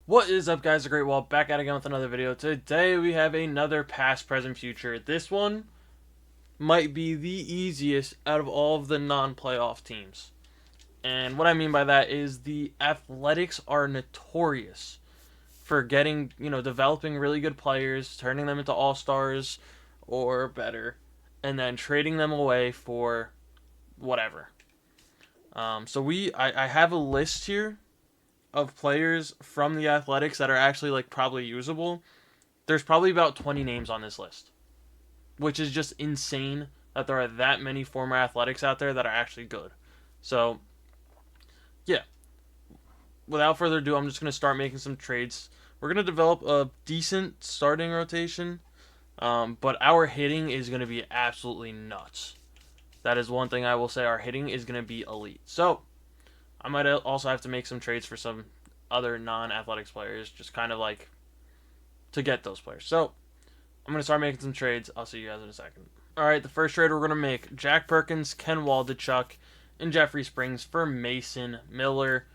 What is up, guys? TheGreatWall back at it again with another video. Today we have another past, present, future. This one might be the easiest out of all of the non-playoff teams. And what I mean by that is the Athletics are notorious for getting, developing really good players, turning them into all-stars or better, and then trading them away for whatever. I have a list here of players from the Athletics that are actually like probably usable. There's probably about 20 names on this list, which is just insane that there are that many former Athletics out there that are actually good. So, yeah, without further ado, I'm just going to start making some trades. We're going to develop a decent starting rotation, but our hitting is going to be absolutely nuts. That is one thing I will say. Our hitting is going to be elite. So, I might also have to make some trades for some other non-athletics players, just kind of like to get those players. So, I'm going to start making some trades. I'll see you guys in a second. All right, the first trade we're going to make: Jack Perkins, Ken Waldichuk, and Jeffrey Springs for Mason Miller.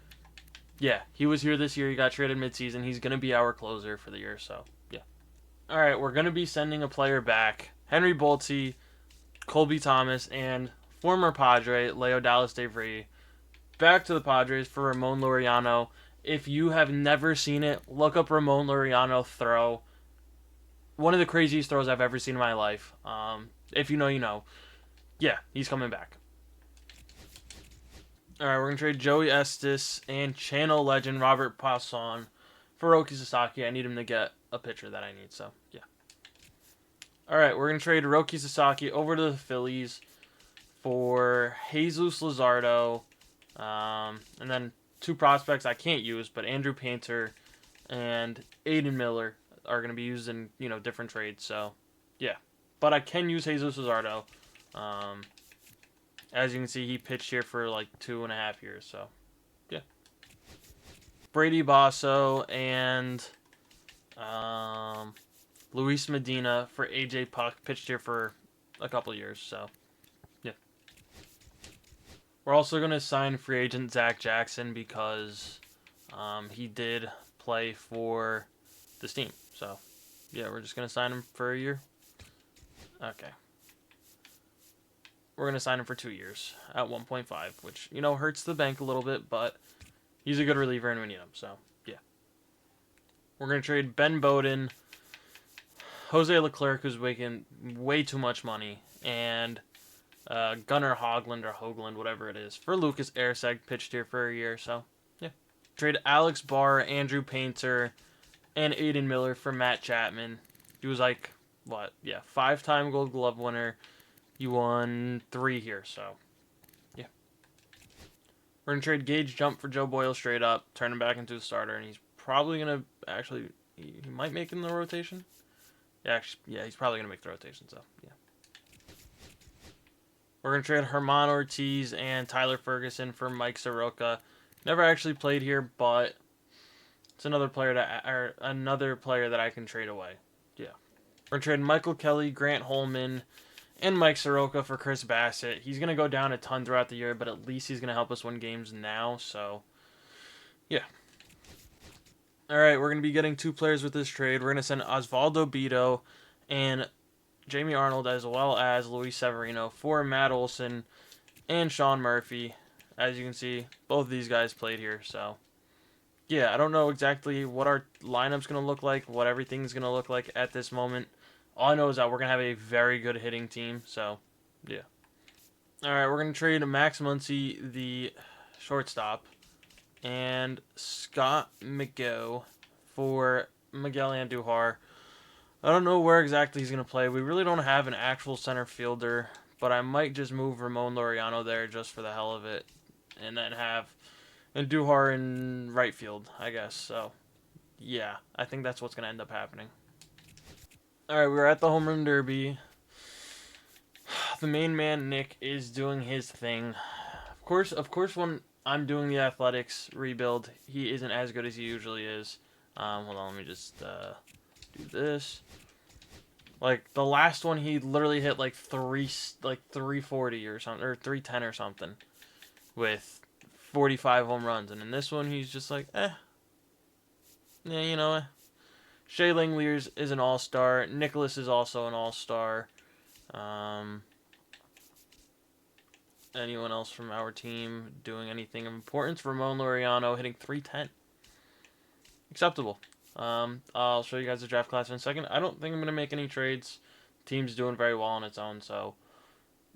Yeah, he was here this year. He got traded midseason. He's going to be our closer for the year, so yeah. All right, we're going to be sending a player back: Henry Bolte, Colby Thomas, and former Padre Leo Dallas DeVry back to the Padres for Ramon Laureano. If you have never seen it, look up Ramon Laureano throw. One of the craziest throws I've ever seen in my life. If you know, you know. Yeah, he's coming back. All right, we're gonna trade Joey Estes and channel legend Robert Passon for Roki Sasaki. I need him to get a pitcher that I need. So yeah. All right, we're gonna trade Roki Sasaki over to the Phillies for Jesus Luzardo, and then two prospects I can't use, but Andrew Painter and Aiden Miller are going to be used in different trades. So yeah, but I can use Jesus Luzardo. Um, as you can see, he pitched here for like 2.5 years. So yeah, Brady Basso and Luis Medina for AJ Puck pitched here for a couple years. So yeah, we're also going to sign free agent Zach Jackson because he did play for this team. So yeah, we're just going to sign him for a year. Okay. We're going to sign him for 2 years at 1.5, which, hurts the bank a little bit, but he's a good reliever and we need him. So, yeah. We're going to trade Ben Bowden, Jose Leclerc, who's making way too much money, and Gunnar Hogland or Hoagland, whatever it is, for Lucas Erceg, pitched here for a year. So, yeah. Trade Alex Barr, Andrew Painter, and Aiden Miller for Matt Chapman. He was like, what? Yeah, 5-time Gold Glove winner. You won 3 here, so yeah. We're going to trade Gage Jump for Joe Boyle straight up, turn him back into a starter, and he's probably going to actually, he might make it in the rotation. Yeah, he's probably going to make the rotation, so yeah. We're going to trade Herman Ortiz and Tyler Ferguson for Mike Soroka. Never actually played here, but it's another player that I can trade away. Yeah. We're going to trade Michael Kelly, Grant Holman, and Mike Soroka for Chris Bassett. He's going to go down a ton throughout the year, but at least he's going to help us win games now. So, yeah. All right, we're going to be getting 2 players with this trade. We're going to send Osvaldo Bido and Jamie Arnold as well as Luis Severino for Matt Olson and Sean Murphy. As you can see, both of these guys played here. So, yeah, I don't know exactly what our lineup's going to look like, what everything's going to look like at this moment. All I know is that we're going to have a very good hitting team, so, yeah. All right, we're going to trade Max Muncy, the shortstop, and Scott McGill for Miguel Andujar. I don't know where exactly he's going to play. We really don't have an actual center fielder, but I might just move Ramon Laureano there just for the hell of it, and then have Andujar in right field, I guess. So, yeah, I think that's what's going to end up happening. All right, we're at the home run derby. The main man Nick is doing his thing. Of course, when I'm doing the Athletics rebuild, he isn't as good as he usually is. Hold on, let me just do this. Like the last one, he literally hit like 340 or something, or 310 or something, with 45 home runs. And in this one, he's just like, eh. Yeah, you know, Shea Langeliers is an all-star. Nicholas is also an all-star. Um, anyone else from our team doing anything of importance? Ramon Laureano hitting 310. Acceptable. I'll show you guys the draft class in a second. I don't think I'm going to make any trades. Team's doing very well on its own, so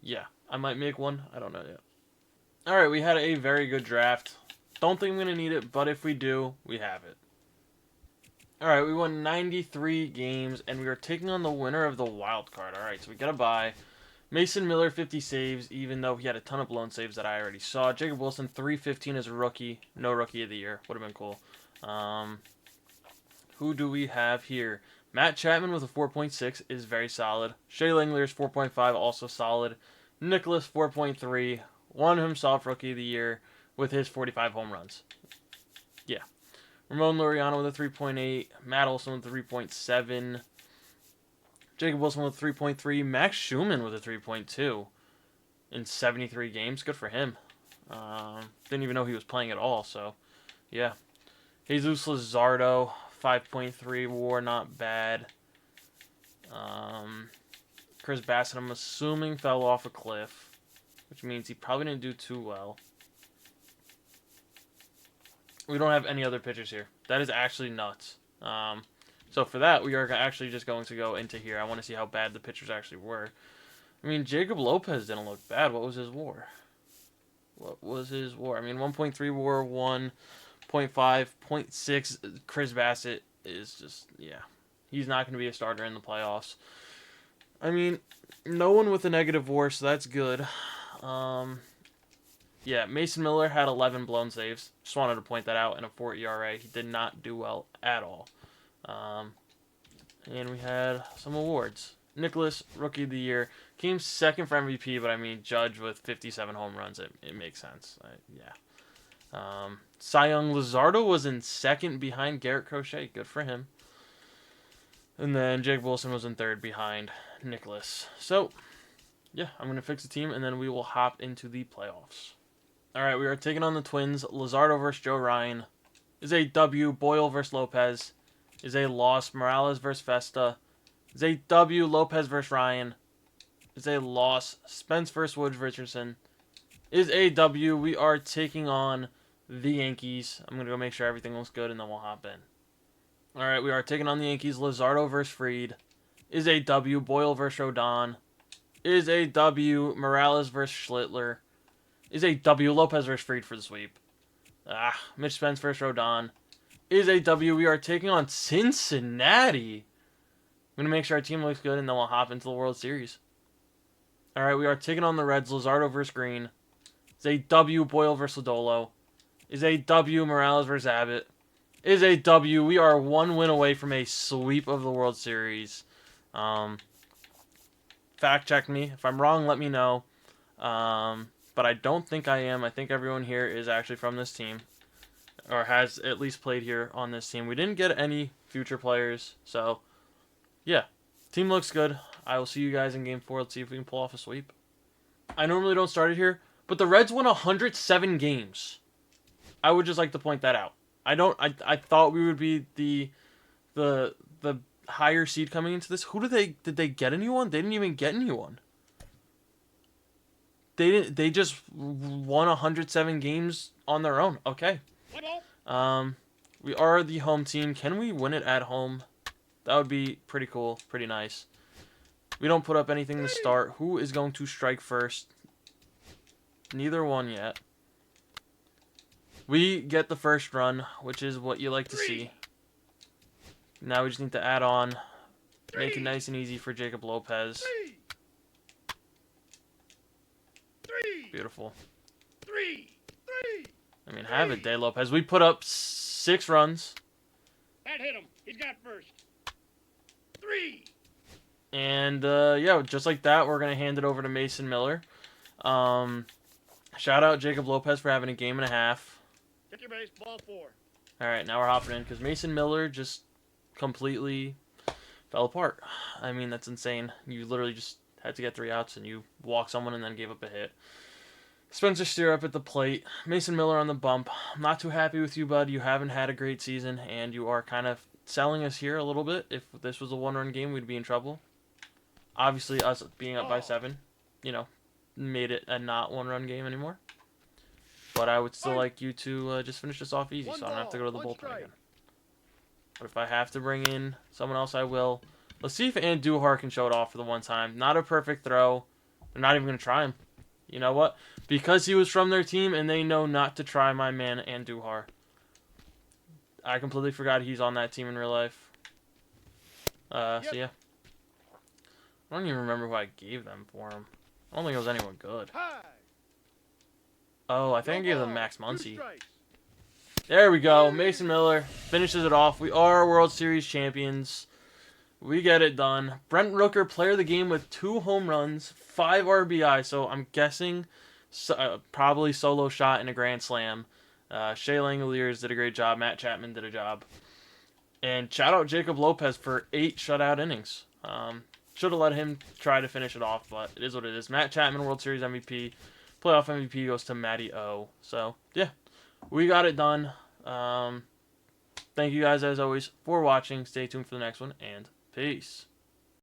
yeah. I might make one. I don't know yet. Alright, we had a very good draft. Don't think I'm going to need it, but if we do, we have it. Alright, we won 93 games, and we are taking on the winner of the wild card. Alright, so we got a bye. Mason Miller, 50 saves, even though he had a ton of blown saves that I already saw. Jacob Wilson, 315 as a rookie. No rookie of the year. Would have been cool. Who do we have here? Matt Chapman with a 4.6 is very solid. Shea Langeliers, 4.5, also solid. Nicholas, 4.3, won himself Rookie of the Year with his 45 home runs. Yeah. Ramon Laureano with a 3.8. Matt Olson with a 3.7. Jacob Wilson with a 3.3. Max Schumann with a 3.2 in 73 games. Good for him. Didn't even know he was playing at all, so yeah. Jesus Luzardo, 5.3 WAR, not bad. Chris Bassett, I'm assuming, fell off a cliff, which means he probably didn't do too well. We don't have any other pitchers here. That is actually nuts. So for that, we are actually just going to go into here. I want to see how bad the pitchers actually were. I mean, Jacob Lopez didn't look bad. What was his WAR? What was his WAR? I mean, 1.3 WAR, 1.5, 0.6. Chris Bassett is just, yeah. He's not going to be a starter in the playoffs. I mean, no one with a negative WAR, so that's good. Yeah, Mason Miller had 11 blown saves. Just wanted to point that out in a 4 ERA. He did not do well at all. And we had some awards. Nicholas, Rookie of the Year. Came second for MVP, but I mean, Judge with 57 home runs. It makes sense. Yeah. Cy Young Luzardo was in second behind Garrett Crochet. Good for him. And then Jake Wilson was in third behind Nicholas. So, yeah, I'm going to fix the team, and then we will hop into the playoffs. All right, we are taking on the Twins. Luzardo versus Joe Ryan is a W. Boyle versus Lopez is a loss. Morales versus Festa is a W. Lopez versus Ryan is a loss. Spence versus Woods Richardson is a W. We are taking on the Yankees. I'm going to go make sure everything looks good, and then we'll hop in. All right, we are taking on the Yankees. Luzardo versus Fried is a W. Boyle versus Rodon is a W. Morales versus Schlittler is a W. Lopez versus Fried for the sweep. Mitch Spence versus Rodon is a W. We are taking on Cincinnati. I'm going to make sure our team looks good, and then we'll hop into the World Series. All right, we are taking on the Reds. Luzardo versus Green is a W. Boyle versus Lodolo is a W. Morales versus Abbott is a W. We are one win away from a sweep of the World Series. Fact check me. If I'm wrong, let me know. But I don't think I am. I think everyone here is actually from this team, or has at least played here on this team. We didn't get any future players, so yeah. Team looks good. I will see you guys in Game 4. Let's see if we can pull off a sweep. I normally don't start it here, but the Reds won 107 games. I would just like to point that out. I thought we would be the higher seed coming into this. Did they get anyone? They didn't even get anyone. They just won 107 games on their own. Okay. We are the home team. Can we win it at home? That would be pretty cool, pretty nice. We don't put up anything to start. Who is going to strike first? Neither one yet. We get the first run, which is what you like to see. Now we just need to add on, make it nice and easy for Jacob Lopez. Beautiful. I mean, have it, Day Lopez. We put up 6 runs. That hit him. He's got first. 3. And, yeah, just like that, we're going to hand it over to Mason Miller. Shout out Jacob Lopez for having a game and a half. Get your base, ball 4. All right, now we're hopping in because Mason Miller just completely fell apart. I mean, that's insane. You literally just had to get 3 outs and you walked someone and then gave up a hit. Spencer Steer up at the plate. Mason Miller on the bump. I'm not too happy with you, bud. You haven't had a great season, and you are kind of selling us here a little bit. If this was a one-run game, we'd be in trouble. Obviously, us being up by 7, made it a not one-run game anymore. But I would still like you to just finish this off easy, so I don't have to go to the bullpen again. But if I have to bring in someone else, I will. Let's see if Andujar can show it off for the one time. Not a perfect throw. They're not even going to try him. You know what? Because he was from their team and they know not to try my man Andujar. I completely forgot he's on that team in real life. So yeah. I don't even remember who I gave them for him. I don't think it was anyone good. Oh, I think I gave them Max Muncy. There we go. Mason Miller finishes it off. We are World Series champions. We get it done. Brent Rooker, player of the game with 2 home runs, 5 RBI. So I'm guessing probably solo shot in a grand slam. Shea Langoliers did a great job. Matt Chapman did a job. And shout out Jacob Lopez for 8 shutout innings. Should have let him try to finish it off, but it is what it is. Matt Chapman, World Series MVP. Playoff MVP goes to Matty O. So, yeah. We got it done. Thank you guys, as always, for watching. Stay tuned for the next one, and peace.